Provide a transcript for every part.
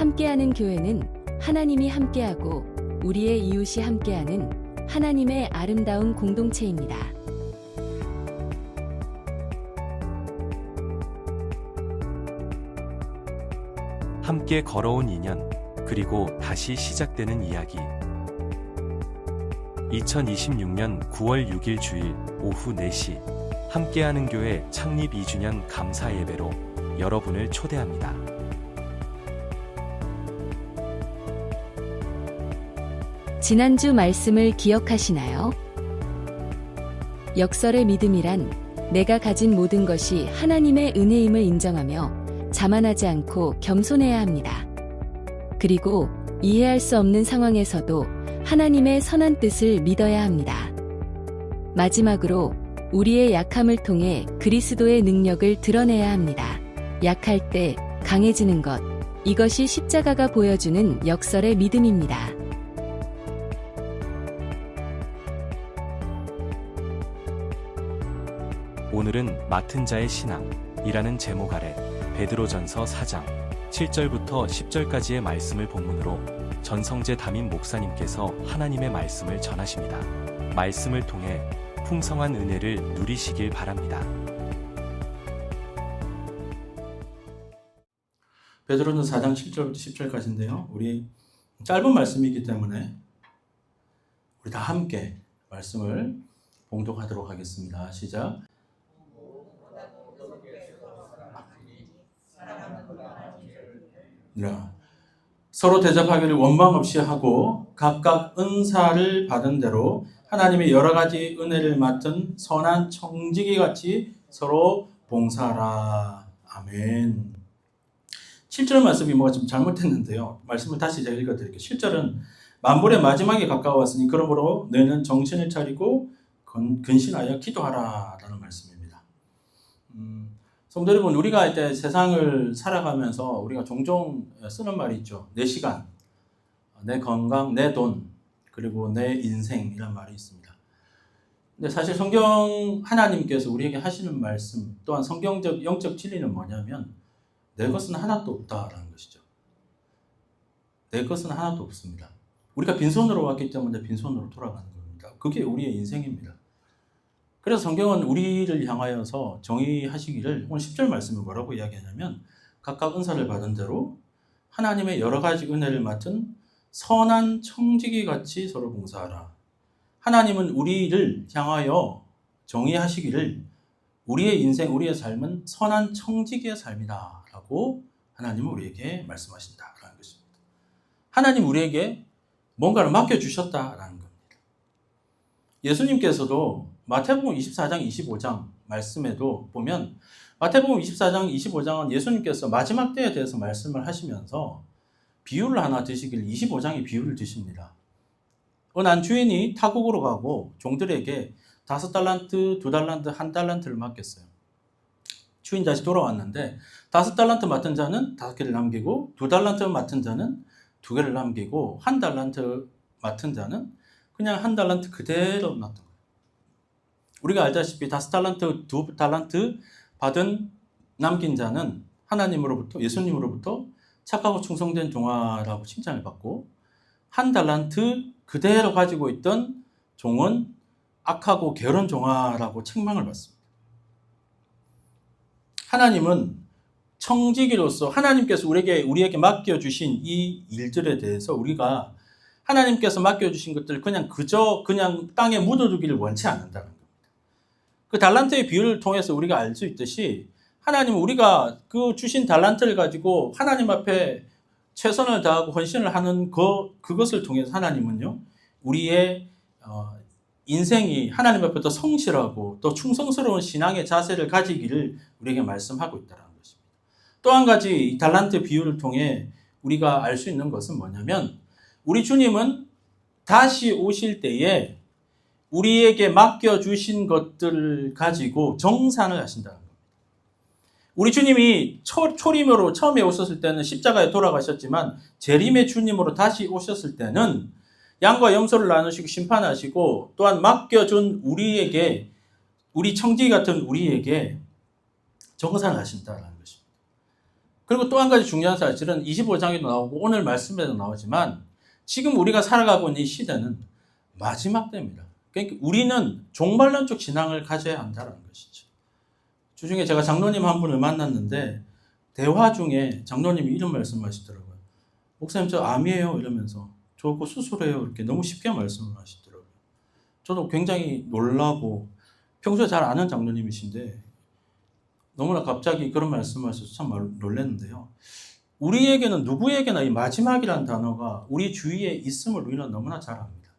함께하는 교회는 하나님이 함께하고 우리의 이웃이 함께하는 하나님의 아름다운 공동체입니다. 함께 걸어온 인연, 그리고 다시 시작되는 이야기. 2026년 9월 6일 주일 오후 4시 함께하는 교회 창립 2주년 감사 예배로 여러분을 초대합니다. 지난주 말씀을 기억하시나요? 역설의 믿음이란 내가 가진 모든 것이 하나님의 은혜임을 인정하며 자만하지 않고 겸손해야 합니다. 그리고 이해할 수 없는 상황에서도 하나님의 선한 뜻을 믿어야 합니다. 마지막으로 우리의 약함을 통해 그리스도의 능력을 드러내야 합니다. 약할 때 강해지는 것, 이것이 십자가가 보여주는 역설의 믿음입니다. 오늘은 맡은 자의 신앙이라는 제목 아래 베드로전서 4장 7절부터 10절까지의 말씀을 본문으로 전성재 담임 목사님께서 하나님의 말씀을 전하십니다. 말씀을 통해 풍성한 은혜를 누리시길 바랍니다. 베드로전서 4장 7절부터 10절까지인데요. 우리 짧은 말씀이기 때문에 우리 다 함께 말씀을 봉독하도록 하겠습니다. 시작. 서로 대접하기를 원망 없이 하고 각각 은사를 받은 대로 하나님의 여러 가지 은혜를 맡은 선한 청지기 같이 서로 봉사하라. 아멘. 7절 말씀이 뭐가 좀 잘못했는데요. 말씀을 다시 제가 읽어드릴게요. 7절은 만물의 마지막에 가까웠으니 그러므로 너희는 정신을 차리고 근신하여 기도하라 라는 말씀입니다. 성도 여러분, 우리가 이제 세상을 살아가면서 우리가 종종 쓰는 말이 있죠. 내 시간, 내 건강, 내 돈, 그리고 내 인생이라는 말이 있습니다. 근데 사실 성경 하나님께서 우리에게 하시는 말씀 또한 성경적 영적 진리는 뭐냐면 내 것은 하나도 없다라는 것이죠. 내 것은 하나도 없습니다. 우리가 빈손으로 왔기 때문에 빈손으로 돌아가는 겁니다. 그게 우리의 인생입니다. 그래서 성경은 우리를 향하여서 정의하시기를 오늘 10절 말씀이 뭐라고 이야기하냐면 각각 은사를 받은 대로 하나님의 여러 가지 은혜를 맡은 선한 청지기 같이 서로 봉사하라. 하나님은 우리를 향하여 정의하시기를 우리의 인생, 우리의 삶은 선한 청지기의 삶이다 라고 하나님은 우리에게 말씀하신다라는 것입니다. 하나님 우리에게 뭔가를 맡겨주셨다라는 겁니다. 예수님께서도 마태복음 24장 25장 말씀에도 보면 마태복음 24장 25장은 예수님께서 마지막 때에 대해서 말씀을 하시면서 비유를 하나 드시길 25장의 비유를 드십니다. 어느 한 주인이 타국으로 가고 종들에게 5달란트, 2달란트, 1달란트를 맡겼어요. 주인 다시 돌아왔는데 5달란트 맡은 자는 5개를 남기고 2달란트 맡은 자는 2개를 남기고 1달란트 맡은 자는 그냥 1달란트 그대로 놨던 거예요. 우리가 알다시피 5달란트, 2달란트 받은 남긴 자는 하나님으로부터, 예수님으로부터 착하고 충성된 종아라고 칭찬을 받고 1달란트 그대로 가지고 있던 종은 악하고 게으른 종아라고 책망을 받습니다. 하나님은 청지기로서 하나님께서 우리에게 맡겨주신 이 일들에 대해서 우리가 하나님께서 맡겨주신 것들을 그냥 땅에 묻어두기를 원치 않는다는 겁니다. 그 달란트의 비유를 통해서 우리가 알 수 있듯이 하나님은 우리가 그 주신 달란트를 가지고 하나님 앞에 최선을 다하고 헌신을 하는 그것을 통해서 하나님은요, 우리의 인생이 하나님 앞에 더 성실하고 또 충성스러운 신앙의 자세를 가지기를 우리에게 말씀하고 있다는 것입니다. 또 한 가지 이 달란트 비유를 통해 우리가 알 수 있는 것은 뭐냐면 우리 주님은 다시 오실 때에 우리에게 맡겨주신 것들을 가지고 정산을 하신다는 겁니다. 우리 주님이 초림으로 처음에 오셨을 때는 십자가에 돌아가셨지만 재림의 주님으로 다시 오셨을 때는 양과 염소를 나누시고 심판하시고 또한 맡겨준 우리에게, 우리 청지기 같은 우리에게 정산하신다는 것입니다. 그리고 또 한 가지 중요한 사실은 25장에도 나오고 오늘 말씀에도 나오지만 지금 우리가 살아가고 있는 이 시대는 마지막 때입니다. 그러니까 우리는 종말론적 신앙을 가져야 한다는 것이죠. 주중에 제가 장로님 한 분을 만났는데 대화 중에 장로님이 이런 말씀하시더라고요. 목사님 저 암이에요 이러면서 저 그 수술해요 이렇게 너무 쉽게 말씀을 하시더라고요. 저도 굉장히 놀라고 평소에 잘 아는 장로님이신데 너무나 갑자기 그런 말씀하셔서 참 놀랐는데요. 우리에게는 누구에게나 이 마지막이라는 단어가 우리 주위에 있음을 우리는 너무나 잘 압니다.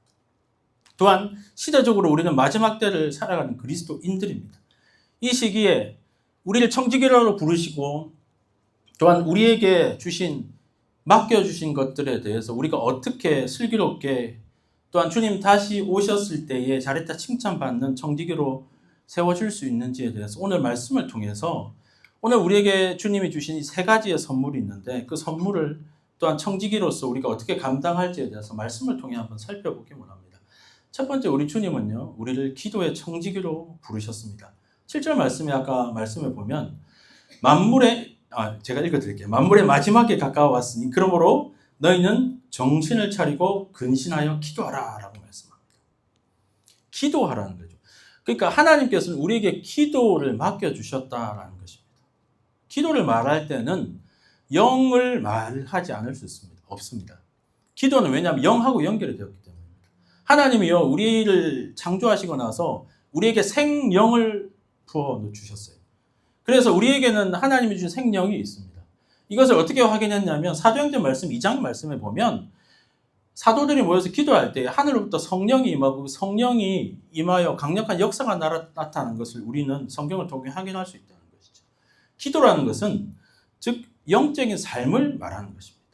또한 시대적으로 우리는 마지막 때를 살아가는 그리스도인들입니다. 이 시기에 우리를 청지기라로 부르시고 또한 우리에게 맡겨주신 것들에 대해서 우리가 어떻게 슬기롭게 또한 주님 다시 오셨을 때에 잘했다 칭찬받는 청지기로 세워줄 수 있는지에 대해서 오늘 말씀을 통해서 오늘 우리에게 주님이 주신 이 세 가지의 선물이 있는데 그 선물을 또한 청지기로서 우리가 어떻게 감당할지에 대해서 말씀을 통해 한번 살펴보기 원합니다. 첫 번째 우리 주님은요. 우리를 기도의 청지기로 부르셨습니다. 7절 말씀에 아까 말씀을 보면 제가 읽어드릴게요. 만물의 마지막에 가까워왔으니 그러므로 너희는 정신을 차리고 근신하여 기도하라 라고 말씀합니다. 기도하라는 거죠. 그러니까 하나님께서는 우리에게 기도를 맡겨주셨다라는 것입니다. 기도를 말할 때는 영을 말하지 않을 수 없습니다. 기도는 왜냐하면 영하고 연결이 되었기 때문입니다. 하나님이요 우리를 창조하시고 나서 우리에게 생명을 부어주셨어요. 그래서 우리에게는 하나님이 주신 생명이 있습니다. 이것을 어떻게 확인했냐면 사도행전 말씀 2장 말씀에 보면 사도들이 모여서 기도할 때 하늘로부터 성령이 임하고 성령이 임하여 강력한 역사가 나타나는 것을 우리는 성경을 통해 확인할 수 있다는 것이죠. 기도라는 것은 즉 영적인 삶을 말하는 것입니다.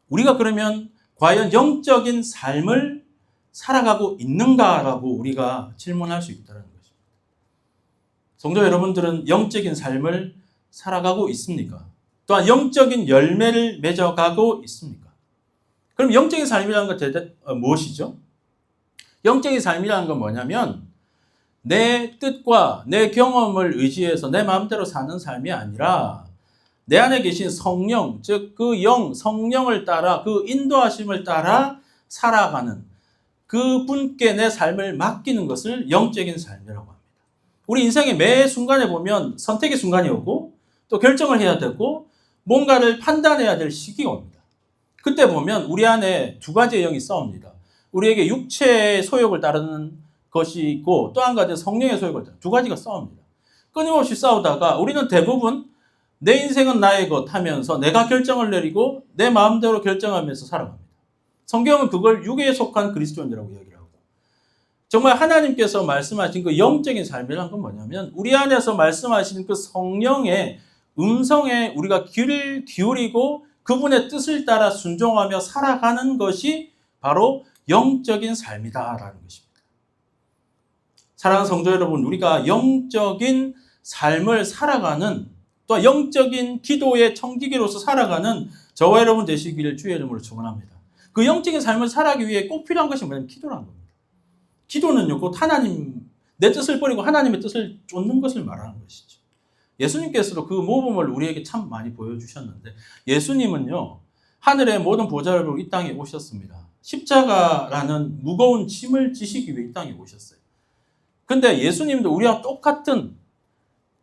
우리가 그러면 과연 영적인 삶을 살아가고 있는가라고 우리가 질문할 수 있다는 것입니다. 성도 여러분들은 영적인 삶을 살아가고 있습니까? 또한 영적인 열매를 맺어가고 있습니까? 그럼 영적인 삶이라는 건 무엇이죠? 영적인 삶이라는 건 뭐냐면 내 뜻과 내 경험을 의지해서 내 마음대로 사는 삶이 아니라 내 안에 계신 성령, 즉 그 성령을 따라 그 인도하심을 따라 살아가는 그 분께 내 삶을 맡기는 것을 영적인 삶이라고 합니다. 우리 인생의 매 순간에 보면 선택의 순간이 오고 또 결정을 해야 되고 뭔가를 판단해야 될 시기가 옵니다. 그때 보면 우리 안에 두 가지의 영이 싸웁니다. 우리에게 육체의 소욕을 따르는 것이 있고 또 한 가지는 성령의 소욕을 따르는 두 가지가 싸웁니다. 끊임없이 싸우다가 우리는 대부분 내 인생은 나의 것 하면서 내가 결정을 내리고 내 마음대로 결정하면서 살아갑니다. 성경은 그걸 육에 속한 그리스도인이라고 이야기를 하고 정말 하나님께서 말씀하신 그 영적인 삶이란 건 뭐냐면 우리 안에서 말씀하신 그 성령의 음성에 우리가 귀를 기울이고 그분의 뜻을 따라 순종하며 살아가는 것이 바로 영적인 삶이다라는 것입니다. 사랑하는 성도 여러분, 우리가 영적인 삶을 살아가는 또 영적인 기도의 청지기로서 살아가는 저와 여러분 되시기를 주의 이름으로 축원합니다. 그 영적인 삶을 살아가기 위해 꼭 필요한 것이 뭐냐면 기도라는 겁니다. 기도는요, 곧 하나님, 내 뜻을 버리고 하나님의 뜻을 쫓는 것을 말하는 것이죠. 예수님께서도 그 모범을 우리에게 참 많이 보여주셨는데 예수님은요 하늘의 모든 보좌를 이 땅에 오셨습니다. 십자가라는 무거운 짐을 지시기 위해 이 땅에 오셨어요. 근데 예수님도 우리와 똑같은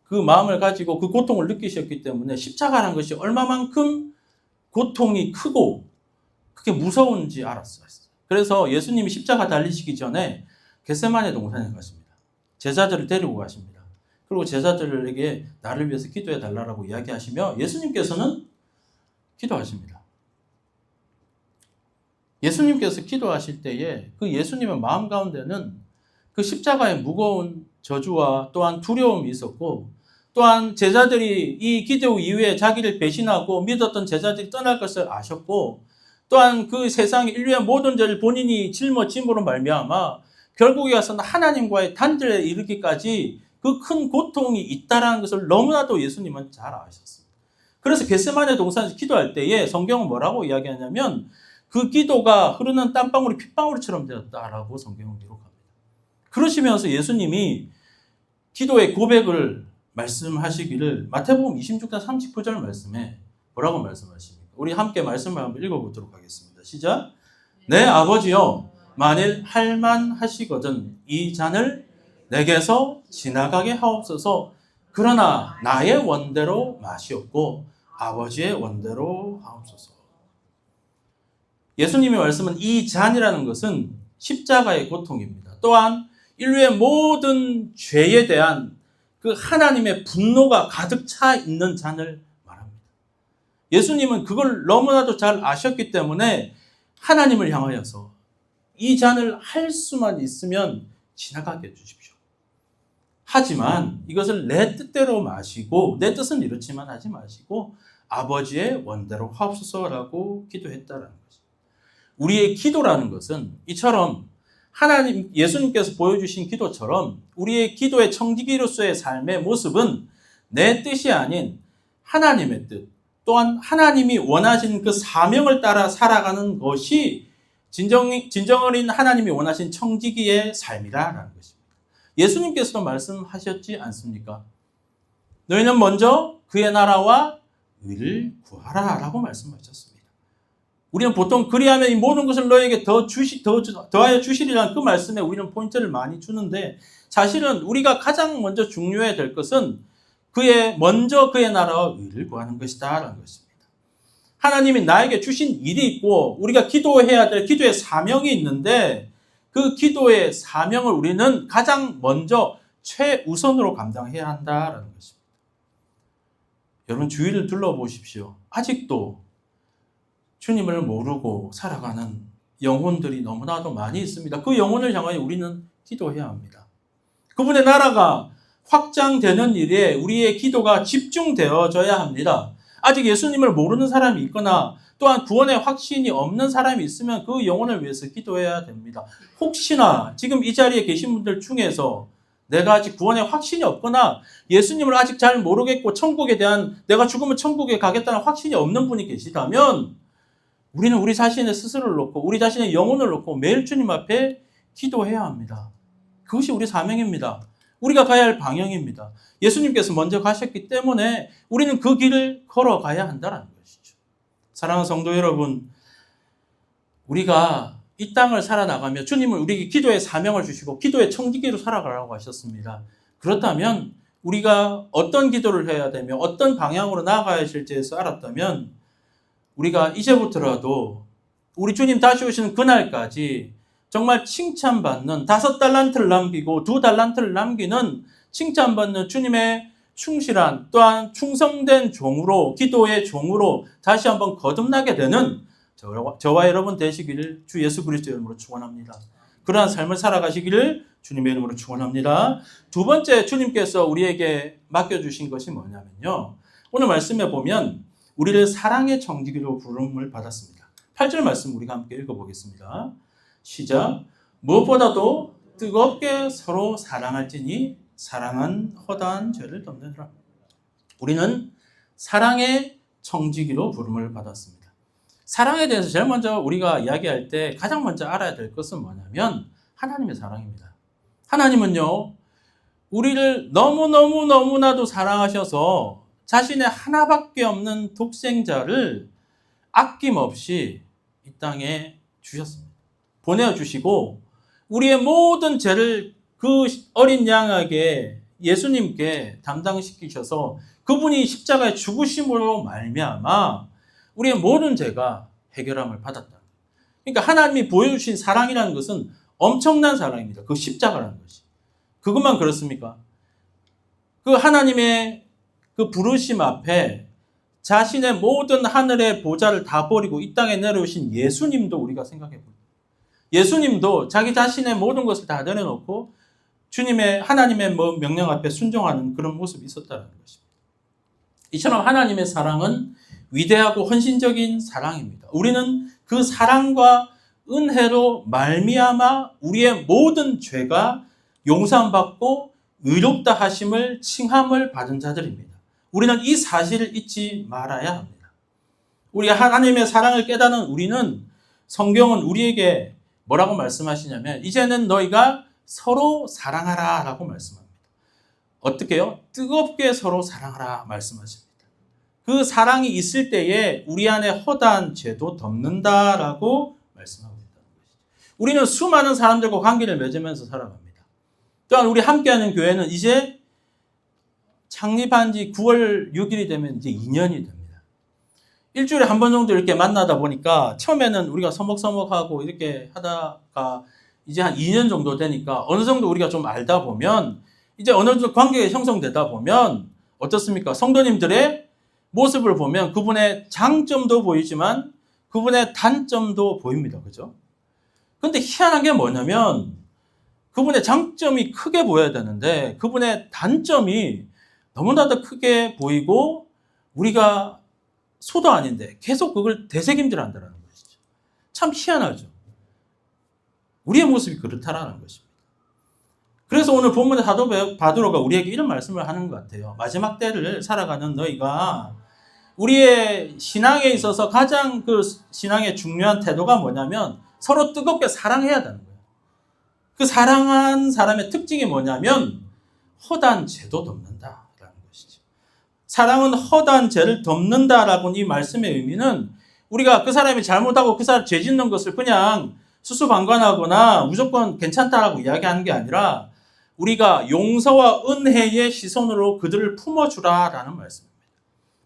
그 마음을 가지고 그 고통을 느끼셨기 때문에 십자가라는 것이 얼마만큼 고통이 크고 그게 무서운지 알았어요. 그래서 예수님이 십자가 달리시기 전에 겟세마네 동산에 가십니다. 제자들을 데리고 가십니다. 그리고 제자들에게 나를 위해서 기도해 달라고 이야기하시며 예수님께서는 기도하십니다. 예수님께서 기도하실 때에 그 예수님의 마음 가운데는 그 십자가의 무거운 저주와 또한 두려움이 있었고 또한 제자들이 이 기도 이후에 자기를 배신하고 믿었던 제자들이 떠날 것을 아셨고 또한 그 세상의 인류의 모든 죄를 본인이 짊어짐으로 말미암아 결국에 와서는 하나님과의 단절에 이르기까지 그 큰 고통이 있다라는 것을 너무나도 예수님은 잘 아셨습니다. 그래서 겟세마네 동산에서 기도할 때에 성경은 뭐라고 이야기하냐면 그 기도가 흐르는 땀방울이 핏방울처럼 되었다라고 성경은 기록합니다. 그러시면서 예수님이 기도의 고백을 말씀하시기를 마태복음 26장 39절 말씀에 뭐라고 말씀하십니까? 우리 함께 말씀을 한번 읽어보도록 하겠습니다. 시작. 내 아버지여 만일 할만하시거든 이 잔을 내게서 지나가게 하옵소서. 그러나 나의 원대로 마시옵고 아버지의 원대로 하옵소서. 예수님의 말씀은 이 잔이라는 것은 십자가의 고통입니다. 또한 인류의 모든 죄에 대한 그 하나님의 분노가 가득 차 있는 잔을 말합니다. 예수님은 그걸 너무나도 잘 아셨기 때문에 하나님을 향하여서 이 잔을 할 수만 있으면 지나가게 해주십시오. 하지만 이것을 내 뜻대로 마시고 내 뜻은 이렇지만 하지 마시고 아버지의 원대로 하옵소서라고 기도했다라는 것입니다. 우리의 기도라는 것은 이처럼 하나님 예수님께서 보여주신 기도처럼 우리의 기도의 청지기로서의 삶의 모습은 내 뜻이 아닌 하나님의 뜻 또한 하나님이 원하신 그 사명을 따라 살아가는 것이 진정어린 하나님이 원하신 청지기의 삶이라는 것입니다. 예수님께서도 말씀하셨지 않습니까? 너희는 먼저 그의 나라와 의를 구하라 라고 말씀하셨습니다. 우리는 보통 그리하면 이 모든 것을 너에게 더하여 주시리라는 그 말씀에 우리는 포인트를 많이 주는데 사실은 우리가 가장 먼저 중요해야 될 것은 먼저 그의 나라와 의를 구하는 것이다 라는 것입니다. 하나님이 나에게 주신 일이 있고 우리가 기도해야 될 기도의 사명이 있는데 그 기도의 사명을 우리는 가장 먼저 최우선으로 감당해야 한다라는 것입니다. 여러분 주위를 둘러보십시오. 아직도 주님을 모르고 살아가는 영혼들이 너무나도 많이 있습니다. 그 영혼을 향하여 우리는 기도해야 합니다. 그분의 나라가 확장되는 일에 우리의 기도가 집중되어져야 합니다. 아직 예수님을 모르는 사람이 있거나 또한 구원의 확신이 없는 사람이 있으면 그 영혼을 위해서 기도해야 됩니다. 혹시나 지금 이 자리에 계신 분들 중에서 내가 아직 구원의 확신이 없거나 예수님을 아직 잘 모르겠고 천국에 대한 내가 죽으면 천국에 가겠다는 확신이 없는 분이 계시다면 우리는 우리 자신의 스스로를 놓고 우리 자신의 영혼을 놓고 매일 주님 앞에 기도해야 합니다. 그것이 우리 사명입니다. 우리가 가야 할 방향입니다. 예수님께서 먼저 가셨기 때문에 우리는 그 길을 걸어가야 한다는 것이죠. 사랑하는 성도 여러분, 우리가 이 땅을 살아나가며 주님은 우리에게 기도의 사명을 주시고 기도의 청지기로 살아가라고 하셨습니다. 그렇다면 우리가 어떤 기도를 해야 되며 어떤 방향으로 나아가야 할지에서 알았다면 우리가 이제부터라도 우리 주님 다시 오시는 그날까지 정말 칭찬받는 5달란트를 남기고 2달란트를 남기는 칭찬받는 주님의 충실한 또한 충성된 종으로 기도의 종으로 다시 한번 거듭나게 되는 저와 여러분 되시기를 주 예수 그리스도의 이름으로 축원합니다. 그러한 삶을 살아가시기를 주님의 이름으로 축원합니다. 두 번째 주님께서 우리에게 맡겨주신 것이 뭐냐면요. 오늘 말씀에 보면 우리를 사랑의 청지기로 부름을 받았습니다. 8절 말씀 우리가 함께 읽어보겠습니다. 시작. 무엇보다도 뜨겁게 서로 사랑할지니 사랑은 허다한 죄를 덮느니라. 우리는 사랑의 청지기로 부름을 받았습니다. 사랑에 대해서 제일 먼저 우리가 이야기할 때 가장 먼저 알아야 될 것은 뭐냐면 하나님의 사랑입니다. 하나님은요, 우리를 너무나도 사랑하셔서 자신의 하나밖에 없는 독생자를 아낌없이 이 땅에 주셨습니다. 보내주시고 우리의 모든 죄를 그 어린 양에게 예수님께 담당시키셔서 그분이 십자가에 죽으심으로 말미암아 우리의 모든 죄가 해결함을 받았다. 그러니까 하나님이 보여주신 사랑이라는 것은 엄청난 사랑입니다. 그 십자가라는 것이. 그것만 그렇습니까? 그 하나님의 그 부르심 앞에 자신의 모든 하늘의 보좌를 다 버리고 이 땅에 내려오신 예수님도 우리가 생각해 봅니다. 예수님도 자기 자신의 모든 것을 다 내려놓고 주님의 하나님의 명령 앞에 순종하는 그런 모습이 있었다는 것입니다. 이처럼 하나님의 사랑은 위대하고 헌신적인 사랑입니다. 우리는 그 사랑과 은혜로 말미암아 우리의 모든 죄가 용서받고 의롭다 하심을 칭함을 받은 자들입니다. 우리는 이 사실을 잊지 말아야 합니다. 우리 하나님의 사랑을 깨닫는 우리는 성경은 우리에게 뭐라고 말씀하시냐면 이제는 너희가 서로 사랑하라 라고 말씀합니다. 어떻게 해요? 뜨겁게 서로 사랑하라 말씀하십니다. 그 사랑이 있을 때에 우리 안에 허다한 죄도 덮는다라고 말씀하고 있다는 것이죠. 우리는 수많은 사람들과 관계를 맺으면서 살아갑니다. 또한 우리 함께하는 교회는 이제 창립한 지 9월 6일이 되면 이제 2년이 됩니다. 일주일에 한 번 정도 이렇게 만나다 보니까 처음에는 우리가 서먹서먹하고 이렇게 하다가 이제 한 2년 정도 되니까 어느 정도 우리가 좀 알다 보면 이제 어느 정도 관계가 형성되다 보면 어떻습니까? 성도님들의 모습을 보면 그분의 장점도 보이지만 그분의 단점도 보입니다. 그죠? 근데 희한한 게 뭐냐면 그분의 장점이 크게 보여야 되는데 그분의 단점이 너무나도 크게 보이고 우리가 소도 아닌데 계속 그걸 되새김질 한다는 것이죠. 참 희한하죠. 우리의 모습이 그렇다라는 것입니다. 그래서 오늘 본문의 사도 바드로가 우리에게 이런 말씀을 하는 것 같아요. 마지막 때를 살아가는 너희가 우리의 신앙에 있어서 가장 그 신앙의 중요한 태도가 뭐냐면 서로 뜨겁게 사랑해야 되는 거예요. 그 사랑한 사람의 특징이 뭐냐면 허다한 죄도 덮는다라는 것이죠. 사랑은 허다한 죄를 덮는다라고 이 말씀의 의미는 우리가 그 사람이 잘못하고 그 사람 죄 짓는 것을 그냥 수수방관하거나 무조건 괜찮다라고 이야기하는 게 아니라 우리가 용서와 은혜의 시선으로 그들을 품어주라라는 말씀입니다.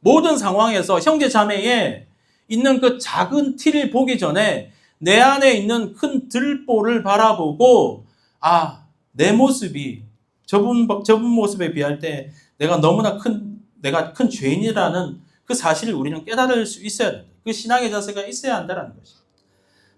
모든 상황에서 형제 자매에 있는 그 작은 티를 보기 전에 내 안에 있는 큰 들보를 바라보고 내 모습이 저분 모습에 비할 때 내가 너무나 내가 큰 죄인이라는 그 사실을 우리는 깨달을 수 있어야 된다. 그 신앙의 자세가 있어야 한다는 것입니다.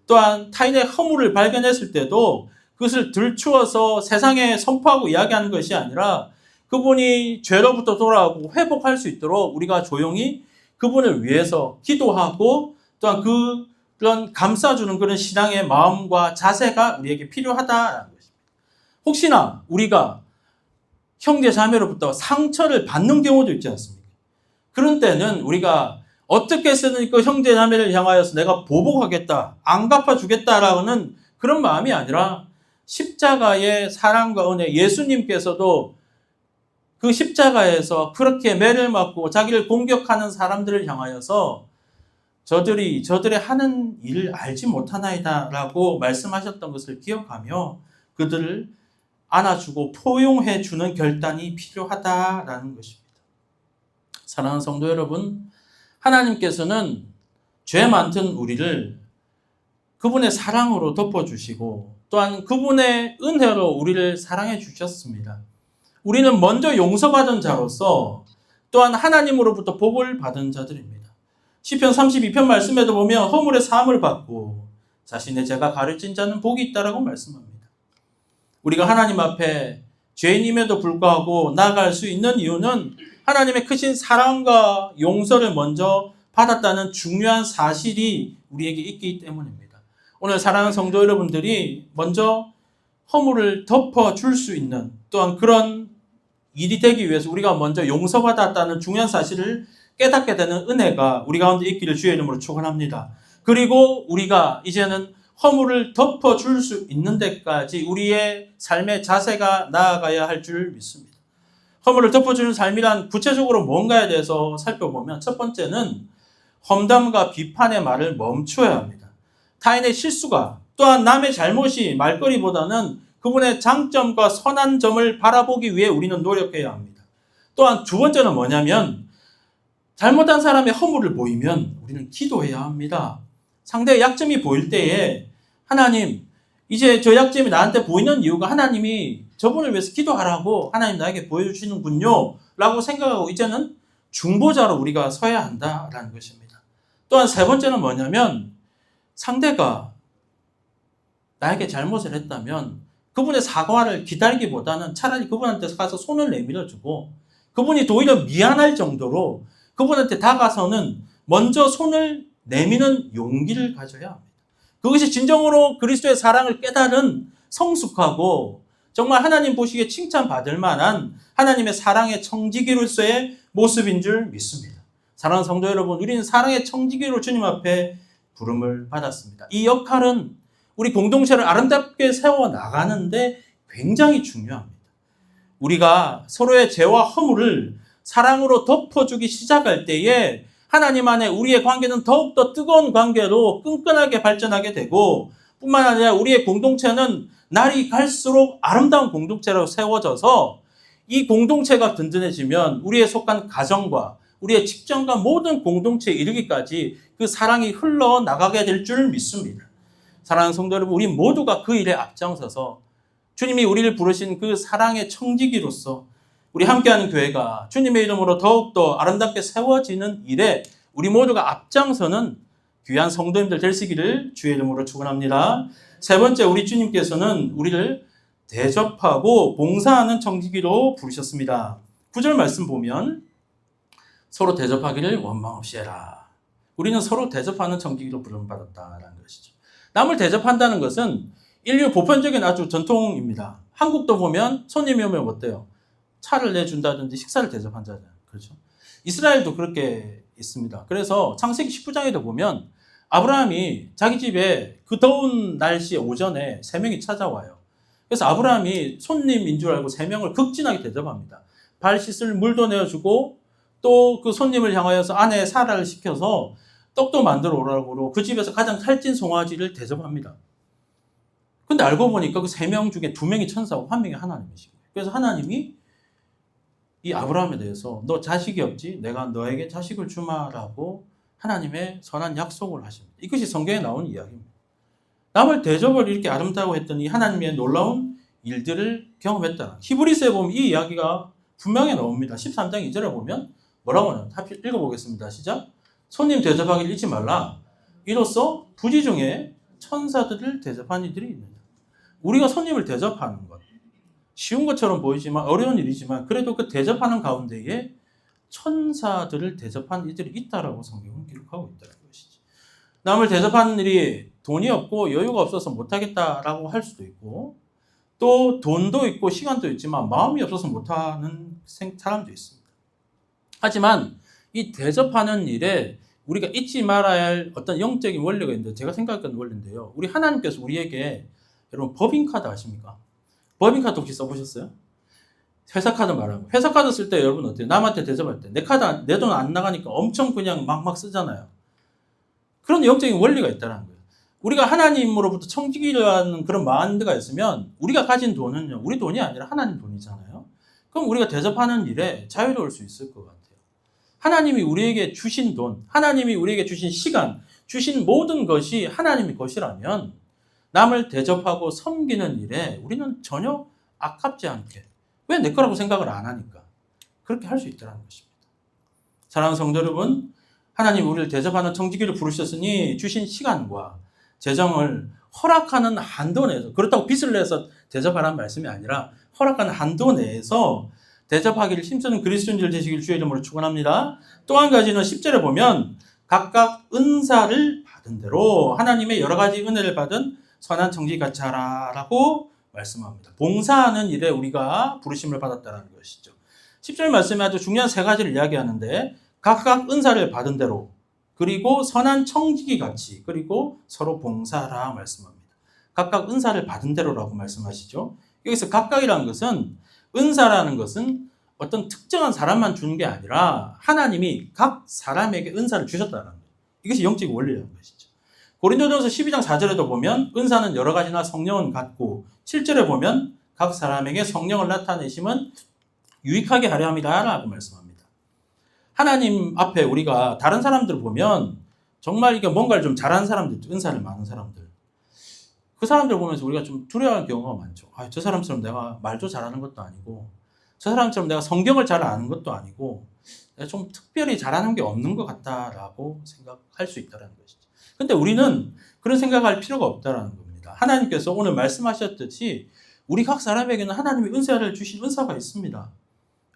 또한 타인의 허물을 발견했을 때도 그것을 들추어서 세상에 선포하고 이야기하는 것이 아니라 그분이 죄로부터 돌아오고 회복할 수 있도록 우리가 조용히 그분을 위해서 기도하고 또한 그런 감싸주는 그런 신앙의 마음과 자세가 우리에게 필요하다는 것입니다. 혹시나 우리가 형제 자매로부터 상처를 받는 경우도 있지 않습니까? 그런 때는 우리가 어떻게 해서든 그 형제 자매를 향하여서 내가 보복하겠다, 안 갚아주겠다라는 그런 마음이 아니라 십자가의 사랑과 은혜, 예수님께서도 그 십자가에서 그렇게 매를 맞고 자기를 공격하는 사람들을 향하여서 저들이 하는 일을 알지 못하나이다 라고 말씀하셨던 것을 기억하며 그들을 안아주고 포용해 주는 결단이 필요하다라는 것입니다. 사랑하는 성도 여러분, 하나님께서는 죄 많던 우리를 그분의 사랑으로 덮어주시고 또한 그분의 은혜로 우리를 사랑해 주셨습니다. 우리는 먼저 용서받은 자로서 또한 하나님으로부터 복을 받은 자들입니다. 시편 32편 말씀에도 보면 허물의 사함을 받고 자신의 죄가 가려진 자는 복이 있다라고 말씀합니다. 우리가 하나님 앞에 죄인임에도 불구하고 나아갈 수 있는 이유는 하나님의 크신 사랑과 용서를 먼저 받았다는 중요한 사실이 우리에게 있기 때문입니다. 오늘 사랑하는 성도 여러분들이 먼저 허물을 덮어줄 수 있는 또한 그런 일이 되기 위해서 우리가 먼저 용서받았다는 중요한 사실을 깨닫게 되는 은혜가 우리 가운데 있기를 주의 이름으로 축원합니다. 그리고 우리가 이제는 허물을 덮어줄 수 있는 데까지 우리의 삶의 자세가 나아가야 할 줄 믿습니다. 허물을 덮어주는 삶이란 구체적으로 뭔가에 대해서 살펴보면 첫 번째는 험담과 비판의 말을 멈춰야 합니다. 타인의 실수가 또한 남의 잘못이 말거리보다는 그분의 장점과 선한 점을 바라보기 위해 우리는 노력해야 합니다. 또한 두 번째는 뭐냐면 잘못한 사람의 허물을 보이면 우리는 기도해야 합니다. 상대의 약점이 보일 때에 하나님, 이제 저 약점이 나한테 보이는 이유가 하나님이 저분을 위해서 기도하라고 하나님 나에게 보여주시는군요 라고 생각하고 이제는 중보자로 우리가 서야 한다라는 것입니다. 또한 세 번째는 뭐냐면 상대가 나에게 잘못을 했다면 그분의 사과를 기다리기보다는 차라리 그분한테 가서 손을 내밀어주고 그분이 오히려 미안할 정도로 그분한테 다가서는 먼저 손을 내미는 용기를 가져야 합니다. 그것이 진정으로 그리스도의 사랑을 깨달은 성숙하고 정말 하나님 보시기에 칭찬받을 만한 하나님의 사랑의 청지기로서의 모습인 줄 믿습니다. 사랑하는 성도 여러분, 우리는 사랑의 청지기로 주님 앞에 부름을 받았습니다. 이 역할은 우리 공동체를 아름답게 세워나가는데 굉장히 중요합니다. 우리가 서로의 죄와 허물을 사랑으로 덮어주기 시작할 때에 하나님 안에 우리의 관계는 더욱더 뜨거운 관계로 끈끈하게 발전하게 되고, 뿐만 아니라 우리의 공동체는 날이 갈수록 아름다운 공동체로 세워져서 이 공동체가 든든해지면 우리의 속한 가정과 우리의 직장과 모든 공동체에 이르기까지 그 사랑이 흘러나가게 될 줄 믿습니다. 사랑하는 성도 여러분, 우리 모두가 그 일에 앞장서서 주님이 우리를 부르신 그 사랑의 청지기로서 우리 함께하는 교회가 주님의 이름으로 더욱더 아름답게 세워지는 일에 우리 모두가 앞장서는 귀한 성도님들 되시기를 주의 이름으로 축원합니다. 세 번째, 우리 주님께서는 우리를 대접하고 봉사하는 청지기로 부르셨습니다. 9절 말씀 보면 서로 대접하기를 원망 없이 해라. 우리는 서로 대접하는 청지기로 부름받았다라는 것이죠. 남을 대접한다는 것은 인류 보편적인 아주 전통입니다. 한국도 보면 손님이 오면 어때요? 차를 내준다든지 식사를 대접한다잖아요. 그렇죠? 이스라엘도 그렇게 있습니다. 그래서 창세기 19장에도 보면 아브라함이 자기 집에 그 더운 날씨 오전에 3명이 찾아와요. 그래서 아브라함이 손님인 줄 알고 3명을 극진하게 대접합니다. 발 씻을 물도 내어주고 또 그 손님을 향하여서 아내 사라를 시켜서 떡도 만들어 오라고 그 집에서 가장 살찐 송아지를 대접합니다. 근데 알고 보니까 그 3명 중에 2명이 천사고 1명이 하나님이시고, 그래서 하나님이 이 아브라함에 대해서 너 자식이 없지? 내가 너에게 자식을 주마라고 하나님의 선한 약속을 하십니다. 이것이 성경에 나온 이야기입니다. 남을 대접을 이렇게 아름다고 했더니 하나님의 놀라운 일들을 경험했다. 히브리서에 보면 이 이야기가 분명히 나옵니다. 13장 2절에 보면 뭐라고 하나요? 읽어보겠습니다. 시작. 손님 대접하기를 잊지 말라. 이로써 부지 중에 천사들을 대접한 이들이 있느냐. 우리가 손님을 대접하는 것, 쉬운 것처럼 보이지만 어려운 일이지만 그래도 그 대접하는 가운데에 천사들을 대접한 이들이 있다라고 성경은 기록하고 있다는 것이지. 남을 대접하는 일이 돈이 없고 여유가 없어서 못하겠다라고 할 수도 있고, 또 돈도 있고 시간도 있지만 마음이 없어서 못하는 사람도 있습니다. 하지만 이 대접하는 일에 우리가 잊지 말아야 할 어떤 영적인 원리가 있는데, 제가 생각하는 원리인데요. 우리 하나님께서 우리에게, 여러분 법인카드 아십니까? 법인카드 혹시 써보셨어요? 회사카드 말하고, 회사카드 쓸 때 여러분 어때요? 남한테 대접할 때 내 카드, 내 돈 안 나가니까 엄청 그냥 막 쓰잖아요. 그런 영적인 원리가 있다는 거예요. 우리가 하나님으로부터 청지기라는 그런 마인드가 있으면 우리가 가진 돈은요, 우리 돈이 아니라 하나님 돈이잖아요. 그럼 우리가 대접하는 일에 자유로울 수 있을 것 같아요. 하나님이 우리에게 주신 돈, 하나님이 우리에게 주신 시간, 주신 모든 것이 하나님의 것이라면 남을 대접하고 섬기는 일에 우리는 전혀 아깝지 않게, 왜 내 거라고 생각을 안 하니까 그렇게 할 수 있다는 것입니다. 사랑하는 성도 여러분, 하나님 우리를 대접하는 청지기를 부르셨으니 주신 시간과 재정을 허락하는 한도 내에서, 그렇다고 빚을 내서 대접하라는 말씀이 아니라 허락하는 한도 내에서 대접하기를 힘쓰는 그리스도인들 되시길 주의 이름으로 축원합니다. 또 한 가지는 10절에 보면 각각 은사를 받은 대로 하나님의 여러 가지 은혜를 받은 선한 청지기 같이 하라라고 말씀합니다. 봉사하는 일에 우리가 부르심을 받았다는 것이죠. 10절 말씀에 아주 중요한 3가지를 이야기하는데, 각각 은사를 받은 대로, 그리고 선한 청지기 같이, 그리고 서로 봉사하라 말씀합니다. 각각 은사를 받은 대로라고 말씀하시죠. 여기서 각각이라는 것은, 은사라는 것은 어떤 특정한 사람만 주는 게 아니라 하나님이 각 사람에게 은사를 주셨다는 거예요. 이것이 영적 원리라는 것이죠. 고린도전서 12장 4절에도 보면 은사는 여러 가지나 성령은 같고, 7절에 보면 각 사람에게 성령을 나타내심은 유익하게 하려 함이다 라고 말씀합니다. 하나님 앞에 우리가 다른 사람들을 보면 정말 이게 뭔가를 좀 잘하는 사람들, 은사를 많은 사람들, 그 사람들 보면서 우리가 좀 두려워하는 경우가 많죠. 저 사람처럼 내가 말도 잘하는 것도 아니고, 저 사람처럼 내가 성경을 잘 아는 것도 아니고, 내가 좀 특별히 잘하는 게 없는 것 같다라고 생각할 수 있다는 것이죠. 근데 우리는 그런 생각할 필요가 없다는 겁니다. 하나님께서 오늘 말씀하셨듯이 우리 각 사람에게는 하나님이 은사를 주신 은사가 있습니다.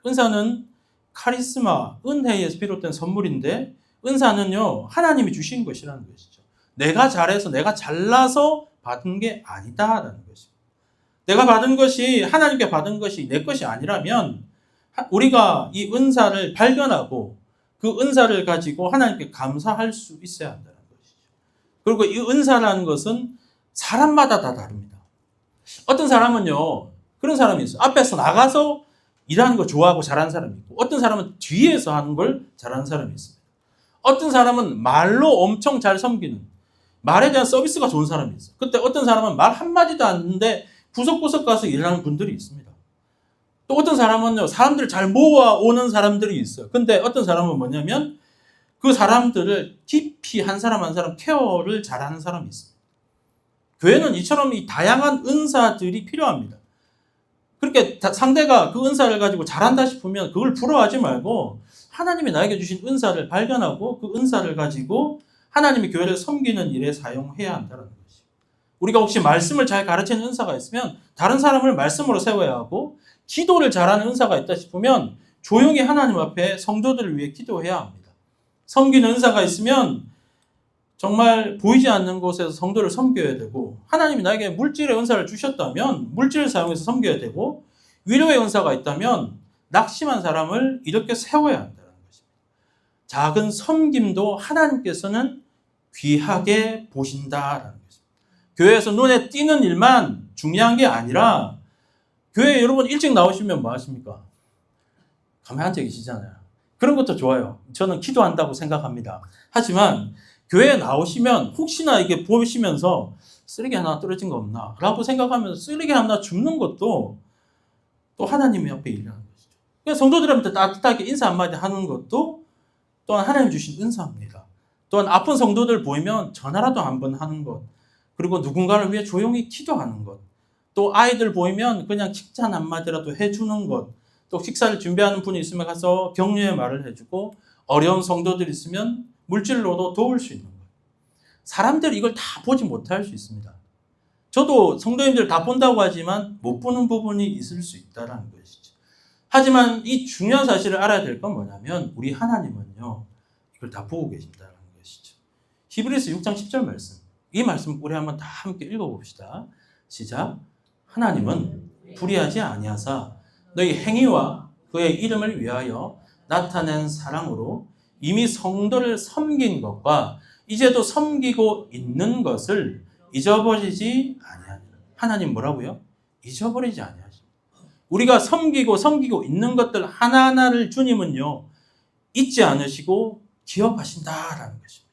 은사는 카리스마, 은혜에서 비롯된 선물인데, 은사는요 하나님이 주신 것이라는 것이죠. 내가 잘해서, 내가 잘나서 받은 게 아니다라는 것입니다. 내가 받은 것이, 하나님께 받은 것이 내 것이 아니라면 우리가 이 은사를 발견하고 그 은사를 가지고 하나님께 감사할 수 있어야 한다는 것이죠. 그리고 이 은사라는 것은 사람마다 다 다릅니다. 어떤 사람은요, 그런 사람이 있어요. 앞에서 나가서 일하는 거 좋아하고 잘하는 사람이 있고, 어떤 사람은 뒤에서 하는 걸 잘하는 사람이 있습니다. 어떤 사람은 말로 엄청 잘 섬기는, 말에 대한 서비스가 좋은 사람이 있어요. 그때 어떤 사람은 말 한마디도 안 하는데 구석구석 가서 일하는 분들이 있습니다. 또 어떤 사람은요, 사람들을 잘 모아오는 사람들이 있어요. 근데 어떤 사람은 뭐냐면 그 사람들을 깊이 한 사람 한 사람 케어를 잘하는 사람이 있어요. 교회는 이처럼 이 다양한 은사들이 필요합니다. 그렇게 상대가 그 은사를 가지고 잘한다 싶으면 그걸 부러워하지 말고 하나님이 나에게 주신 은사를 발견하고 그 은사를 가지고 하나님의 교회를 섬기는 일에 사용해야 한다는 것이죠. 우리가 혹시 말씀을 잘 가르치는 은사가 있으면 다른 사람을 말씀으로 세워야 하고, 기도를 잘하는 은사가 있다 싶으면 조용히 하나님 앞에 성도들을 위해 기도해야 합니다. 섬기는 은사가 있으면 정말 보이지 않는 곳에서 성도를 섬겨야 되고, 하나님이 나에게 물질의 은사를 주셨다면 물질을 사용해서 섬겨야 되고, 위로의 은사가 있다면 낙심한 사람을 이렇게 세워야 한다는 것입니다. 작은 섬김도 하나님께서는 귀하게 보신다라는 것입니다. 교회에서 눈에 띄는 일만 중요한 게 아니라, 교회에 여러분 일찍 나오시면 뭐 하십니까? 가만히 앉아 계시잖아요. 그런 것도 좋아요. 저는 기도한다고 생각합니다. 하지만 교회에 나오시면 혹시나 이게 보시면서 쓰레기 하나 떨어진 거 없나 라고 생각하면서 쓰레기 하나 줍는 것도 또 하나님의 옆에 일하는 것이죠. 그러니까 성도들한테 따뜻하게 인사 한마디 하는 것도 또한 하나님 주신 은사입니다. 또한 아픈 성도들 보이면 전화라도 한번 하는 것, 그리고 누군가를 위해 조용히 기도하는 것, 또 아이들 보이면 그냥 칭찬 한마디라도 해주는 것, 또 식사를 준비하는 분이 있으면 가서 격려의 말을 해주고, 어려운 성도들 있으면 물질로도 도울 수 있는 것. 사람들이 이걸 다 보지 못할 수 있습니다. 저도 성도님들 다 본다고 하지만 못 보는 부분이 있을 수 있다는 것이죠. 하지만 이 중요한 사실을 알아야 될 건 뭐냐면, 우리 하나님은요, 이걸 다 보고 계신다는 것이죠. 히브리서 6장 10절 말씀, 이 말씀 우리 한번 다 함께 읽어봅시다. 시작. 하나님은 불의하지 아니하사 너희 행위와 그의 이름을 위하여 나타낸 사랑으로 이미 성도를 섬긴 것과 이제도 섬기고 있는 것을 잊어버리지 아니하니라. 하나님 뭐라고요? 잊어버리지 아니하십니다. 우리가 섬기고 있는 것들 하나하나를 주님은요, 잊지 않으시고 기억하신다라는 것입니다.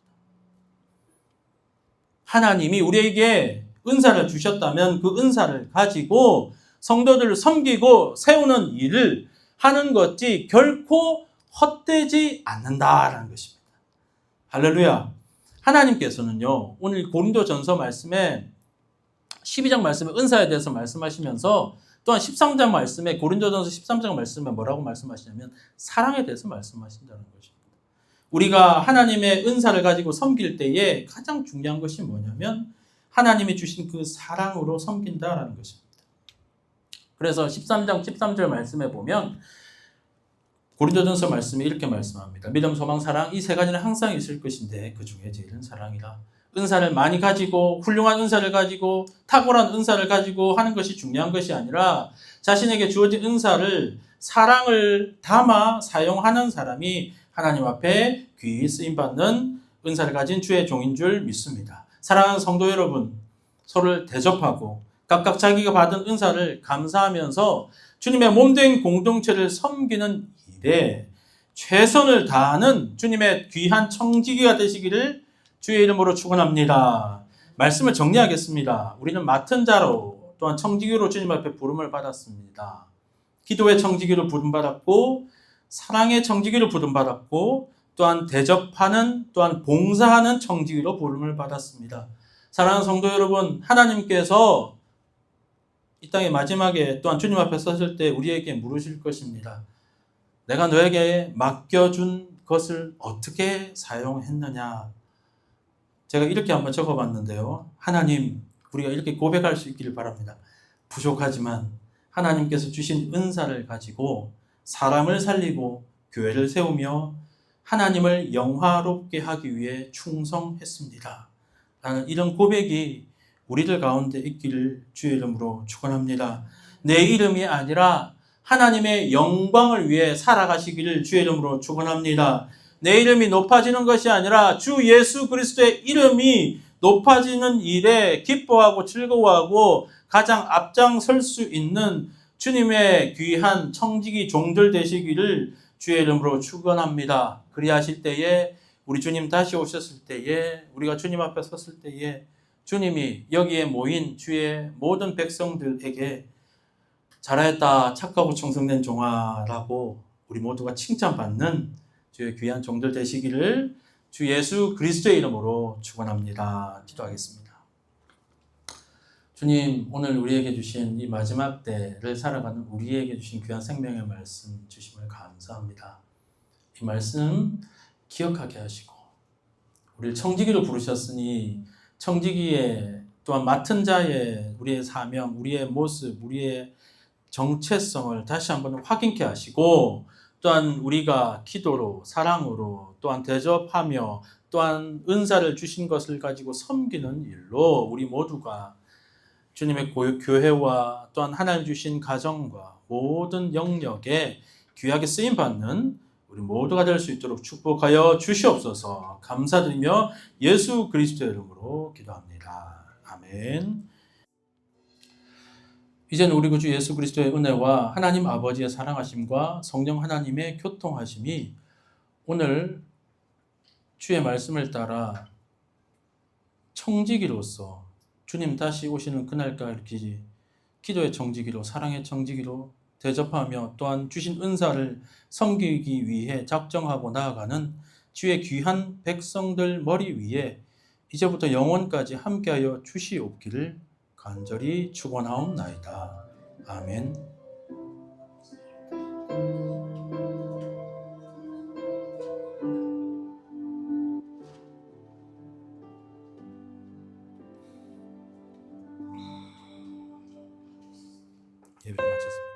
하나님이 우리에게 은사를 주셨다면 그 은사를 가지고 성도들을 섬기고 세우는 일을 하는 것이 결코 헛되지 않는다라는 것입니다. 할렐루야. 하나님께서는요, 오늘 고린도전서 말씀에 12장 말씀에 은사에 대해서 말씀하시면서 또한 13장 말씀에, 고린도전서 13장 말씀에 뭐라고 말씀하시냐면 사랑에 대해서 말씀하신다는 것입니다. 우리가 하나님의 은사를 가지고 섬길 때에 가장 중요한 것이 뭐냐면 하나님이 주신 그 사랑으로 섬긴다라는 것입니다. 그래서 13장 13절 말씀에 보면 고린도전서 말씀이 이렇게 말씀합니다. 믿음, 소망, 사랑 이 세 가지는 항상 있을 것인데 그 중에 제일은 사랑이라. 은사를 많이 가지고 훌륭한 은사를 가지고 탁월한 은사를 가지고 하는 것이 중요한 것이 아니라 자신에게 주어진 은사를 사랑을 담아 사용하는 사람이 하나님 앞에 귀히 쓰임받는 은사를 가진 주의 종인 줄 믿습니다. 사랑하는 성도 여러분, 서로를 대접하고 각각 자기가 받은 은사를 감사하면서 주님의 몸된 공동체를 섬기는 일에 최선을 다하는 주님의 귀한 청지기가 되시기를 주의 이름으로 축원합니다. 말씀을 정리하겠습니다. 우리는 맡은 자로 또한 청지기로 주님 앞에 부름을 받았습니다. 기도의 청지기로 부름받았고 사랑의 청지기로 부름받았고 또한 대접하는 또한 봉사하는 청지기로 부름을 받았습니다. 사랑하는 성도 여러분, 하나님께서 이 땅의 마지막에 또한 주님 앞에 섰을 때 우리에게 물으실 것입니다. 내가 너에게 맡겨준 것을 어떻게 사용했느냐? 제가 이렇게 한번 적어봤는데요. 하나님, 우리가 이렇게 고백할 수 있기를 바랍니다. 부족하지만 하나님께서 주신 은사를 가지고 사람을 살리고 교회를 세우며 하나님을 영화롭게 하기 위해 충성했습니다. 라는 이런 고백이 우리들 가운데 있기를 주의 이름으로 축원합니다. 내 이름이 아니라 하나님의 영광을 위해 살아가시기를 주의 이름으로 축원합니다. 내 이름이 높아지는 것이 아니라 주 예수 그리스도의 이름이 높아지는 일에 기뻐하고 즐거워하고 가장 앞장설 수 있는 주님의 귀한 청지기 종들 되시기를 주의 이름으로 축원합니다. 그리하실 때에 우리 주님 다시 오셨을 때에 우리가 주님 앞에 섰을 때에 주님이 여기에 모인 주의 모든 백성들에게 잘하였다 착하고 충성된 종아라고 우리 모두가 칭찬받는 주의 귀한 종들 되시기를 주 예수 그리스도의 이름으로 축원합니다. 기도하겠습니다. 주님, 오늘 우리에게 주신 이 마지막 때를 살아가는 우리에게 주신 귀한 생명의 말씀 주심을 감사합니다. 이 말씀 기억하게 하시고 우리를 청지기로 부르셨으니 청지기에 또한 맡은 자의 우리의 사명, 우리의 모습, 우리의 정체성을 다시 한번 확인케 하시고 또한 우리가 기도로 사랑으로 또한 대접하며 또한 은사를 주신 것을 가지고 섬기는 일로 우리 모두가 주님의 교회와 또한 하나님 주신 가정과 모든 영역에 귀하게 쓰임받는 우리 모두가 될 수 있도록 축복하여 주시옵소서. 감사드리며 예수 그리스도의 이름으로 기도합니다. 아멘. 이제는 우리 구주 예수 그리스도의 은혜와 하나님 아버지의 사랑하심과 성령 하나님의 교통하심이 오늘 주의 말씀을 따라 청지기로서 주님 다시 오시는 그날까지 기도의 청지기로 사랑의 청지기로 대접하며 또한 주신 은사를 섬기기 위해 작정하고 나아가는 주의 귀한 백성들 머리 위에 이제부터 영원까지 함께하여 주시옵기를 간절히 축원하옵나이다. 아멘. 예배를 마쳤습니다.